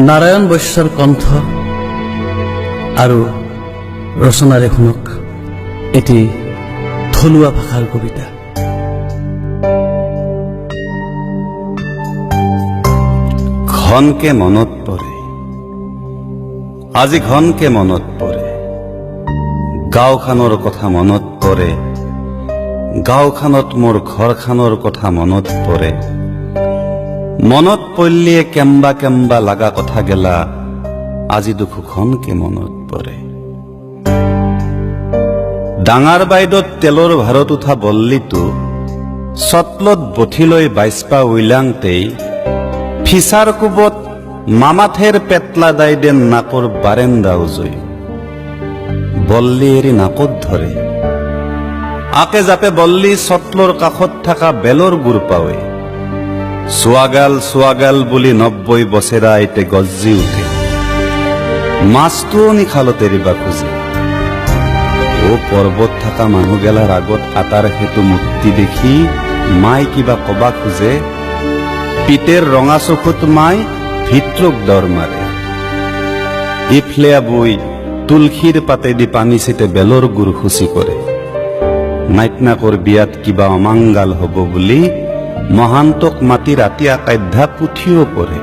নাৰায়ণ বৈশ্যৰ কণ্ঠ আৰু ৰচনাৰে শুনক এটি থলুৱা ভাষাৰ কবিতা। ঘনকে মনত পৰে, আজি ঘনকে মনত পৰে, গাঁওখানৰ কথা মনত পৰে, গাঁওখানত মোৰ ঘৰখানৰ কথা মনত পৰে। মনত পৰলিয়ে কেম্বা কেম্বা লাগা কথা গেলা আজি দুখো ঘনকে মনত পৰে। ডাঙৰ বাইদত তেলৰ ভাৰত উঠা বল্লিটো চটলত বঠি লৈ বাইচপা উইলাংতেই ফিচাৰ কোবত মামাথেৰ পেটলা দাইদেন নাকৰ বাৰেন্দা উজৈ বল্লি এৰি নাকত ধৰে। আকে জাপে বল্লি চটলৰ কাষত থকা বেলৰ গুৰ পাৱে। চোৱাগাল বুলি ৯০ বছেৰা আইতে গজ্জি উঠে। মাছটোও নিখালত এৰিবা খোজে। ও পৰ্বত থকা মানুহগেলাৰ আগত আটাৰ সেইটো মূৰ্তি দেখি মাই কিবা কবা খোজে। পিতেৰ ৰঙা চকুত মাই ভিতৰক দৰ মাৰে। ইফলেয়া বৈ তুলসীৰ পাতেদি পানী ছিটে বেলৰ গুৰ খুচি কৰে। নাইটনাকৰ বিয়াত কিবা অমাংগাল হব বুলি মহান্তক মাতি ৰাতি আকাধ্যা পুথিও পঢ়ে।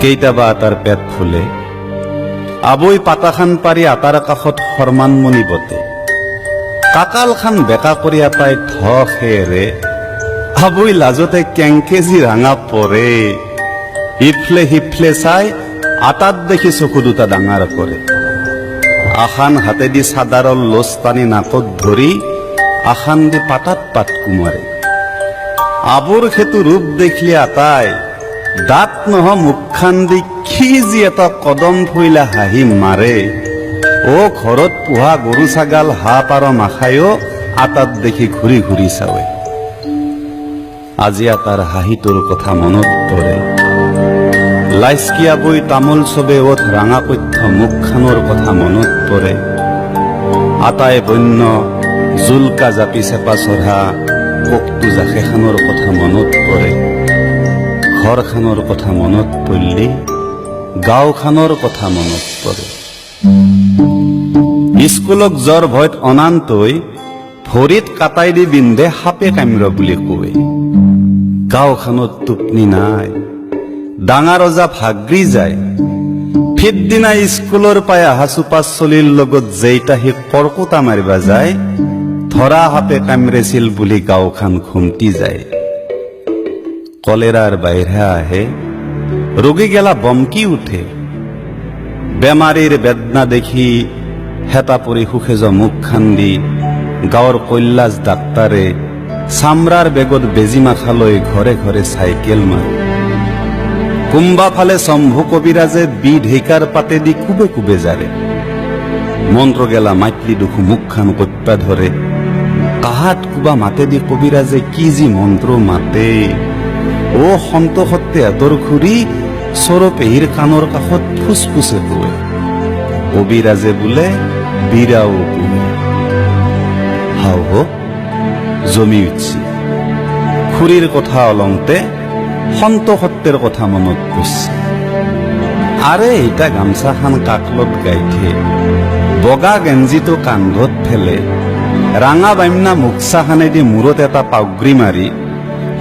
কেইটাবা আটাৰ পেট ফুলে। আবৈ পাতাখান পাৰি আটাৰ কাষত সৰমানমণি বতে। কাকালখান বেকা কৰি আটাই ধেৰে। আবৈ লাজতে কেংকেজি ৰাঙা পৰে। ইফলে সিফলে চাই আটাত দেখি চকু দুটা ডাঙৰ কৰে। আখান হাতেদি চাদাৰৰ লচ টানি নাকত ধৰি আখান দি পাতাত পাত কুমাৰে। আবুৰ সেইটো ৰূপ দেখিলে আটাই দাঁত নহ মুখখান দি খিজি এটা কদম ফুইলা হাঁহি মাৰে। ও ঘৰত পোহা গৰু ছাগাল হাঁহ পাৰ মাখায়ো আটাত দেখি ঘূৰি ঘূৰি চাৱে। আজি আটাৰ হাঁহিটোৰ কথা মনত পৰে। লাইচকিয়া বৈ তামোল চবে ওঠ ৰাঙা পথ্য মুখখানৰ কথা মনত পৰে। আটাই বন্য জুলকা জাপি চেপা চঢ়া কোকটো জাখেখানৰ কথা মনত পৰে। ঘৰখানৰ কথা মনত পৰিলি গাঁওখানৰ কথা মনত পৰে। স্কুলক জ্বৰ ভয়ত অনান্তই ভৰিত কাটাই দি বিন্ধে সাপে কামৰা বুলি কয়। গাঁওখানত টোপনি নাই, ডাঙৰ ৰজা ভাগৰি যায়। ফিটদিনা স্কুলৰ পাই আহা চোপা চলিৰ লগত যেইটা সি কৰ্কোটা মাৰিবা যায়, ধৰা সাপে কামৰেছিল বুলি গাঁওখান ঘুমটি যায়। কলেৰাৰ বাহিৰে আহে, ৰোগী গেলা বমকি উঠে। বেমাৰীৰ বেদনা দেখি হেতা পৰি সুখে যোৱা মুখখান দি গাঁৱৰ কৈলাশ ডাক্তাৰে চামৰাৰ বেগত বেজি মাখালৈ ঘৰে ঘৰে চাইকেল মাৰে। কোম্বা ফালে শম্ভু কবিৰাজে বিঢেকাৰ পাতেদি কুবে কুবে জাৰে। মন্ত্ৰ গেলা মাতলি দুখু মুখখান কপ্পা ধৰে। কাহাত কুবা মাতেদি কবিৰাজে কি যি মন্ত্ৰ মাতে। ও সন্তসত্তে এতৰ ঘূৰি চৰ পেহীৰ কাণৰ কাষত ফুচফুচে পোৱে। কবিৰাজে বোলে বিৰাও পোৱে। হাও হো জমি উঠছি। খুৰীৰ কথা অলংতে সন্তসত্তেৰ কথা মনত পৰছে। আৰে এইটা গামছাখান কাকলত গাইঠে, বগা গেঞ্জিটো কান্ধত ফেলে, ৰাঙা বাম্যা মুখচাখানেদি মূৰত এটা পাউগ্ৰী মাৰি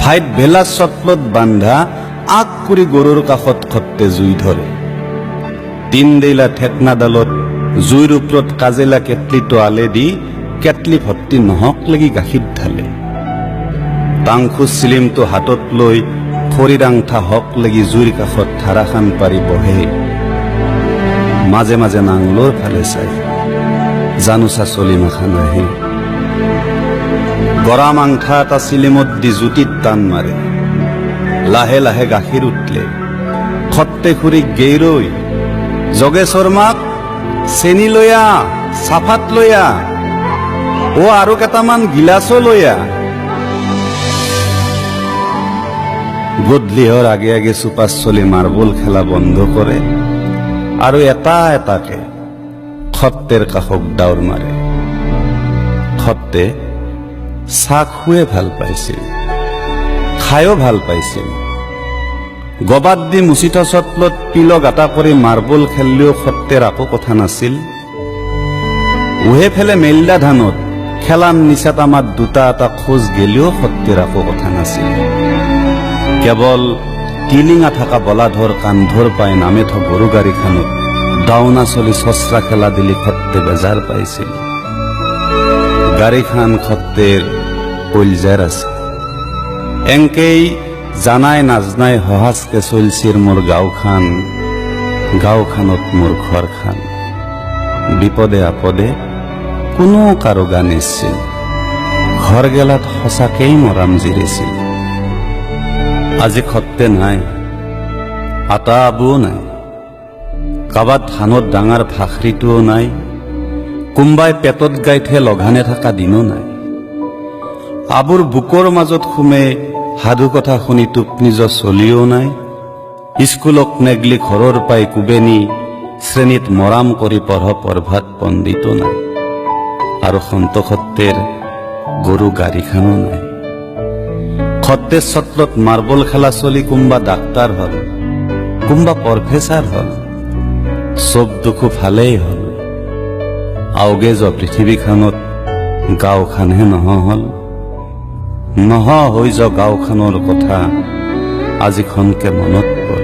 ভাইত ভেলা চটলত বান্ধা আগ কৰি গৰুৰ কাষত খত্তে জুই ধৰে। তিনদেইলা ঠেকনাডালত জুইৰ ওপৰত কাজেলা কেটলিটো আলে দি কেটলি ভৰ্তি নহক লাগি গাখীৰ ঢালে। টাংখু চিলিমটো হাতত লৈ খৰিৰ আংঠা হক লাগি জুইৰ কাষত ধাৰাখান পাৰি বহে। মাজে মাজে নাংলৰ ফালে চাই জানোচা চলি মাখান আহে। গৰম আংঠা এটা চিলিমত দি জুতিত টান মাৰে। লাহে লাহে গাখীৰ উঠলে খত্তে খুৰী গেইৰৈ জগে শৰ্মাক চেনি লৈয়া, চাফাত লৈয়া, ও আৰু কেইটামান গিলাচো লৈয়া। গধূলিহৰ আগে আগে চোপা চলি মাৰ্বল খেলা বন্ধ কৰে আৰু এটা এটাকে খত্তেৰ কাষক দাউৰ মাৰে। খত্তে চাহ খুৱে ভাল পাইছিল, খায়ো ভাল পাইছিল। গবাত দি মুচিত চটলত পিল গাটা কৰি মাৰ্বল খেললিও সত্যৰ একো কথা নাছিল। উহে ফেলে মেলদা ধানত খেলান নিচাত আমাৰ দুটা এটা খোজ গেলিও সত্যৰ একো কথা নাছিল। কেৱল টিলিঙা থকা বলাধৰ কান্ধৰ পাই নামে থ গৰু গাড়ীখানত দাওনা চলি চচৰা খেলা দিলি সত্যে বেজাৰ পাইছিল। গাড়ীখান সত্যৰ কলজাৰ আছে। এংকেই জানাই নাজনাই সহাজকে চলছিল মোৰ গাঁওখানত মোৰ ঘৰখান। বিপদে আপদে কোনো কাৰো গা নিছিল। ঘৰ গেলাত সঁচাকেই মৰাম জিৰিছিল। আজি সত্যে নাই, আটা আবুও নাই, কাবাত ধানত ডাঙৰ ভাখৰিটোও নাই, কোনোবাই পেটত গাইঠে লঘানে থকা দিনো নাই। আবুৰ বুকৰ মাজত সোমে সাধু কথা শুনি টোপনি যোৱা চলিও নাই। স্কুলক নেগলি ঘৰৰ পাই কুবেনি শ্ৰেণীত মৰাম কৰি পঢ় পঢ়ভাত পণ্ডিতো নাই। আৰু সন্ত সত্যৰ গৰু গাড়ীখানো নাই। সত্যৰ চটলত মাৰ্বল খেলা চলি কোনোবা ডাক্তাৰ হল, কোনোবা প্ৰফেচাৰ হল, চব দুখো ভালেই হল। আওগে যোৱা পৃথিৱীখনত গাঁওখানহে নহল। হৈ যোৱা গাঁওখনৰ কথা আজিখনকে মনত পৰে।